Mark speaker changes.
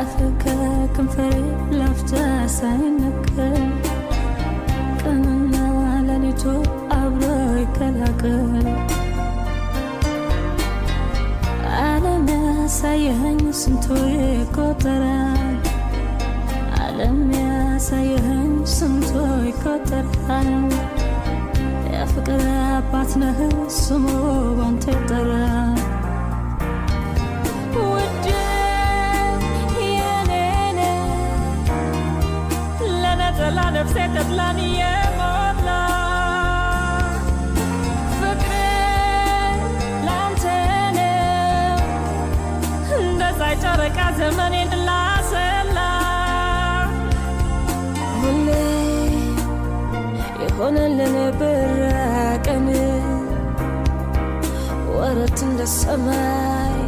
Speaker 1: ጣትከ ከንፈሬ ላፍታ ሳይነቀል ቀንና ሌሊቱ አብሮ ይቀላቀል ዓለም ያሳየኸኝ ስንቱ ይቆጠራል ዓለም ያሳየኸኝ ስንቱ ይቆጠራል የፍቅር አባት ነህ ስሙ ባንተ ይጠራል لنفسي تطلعني يا مولا فكري لانتني دساي جارك زماني لا سلا هولي يهون لنا براكني ورت السماي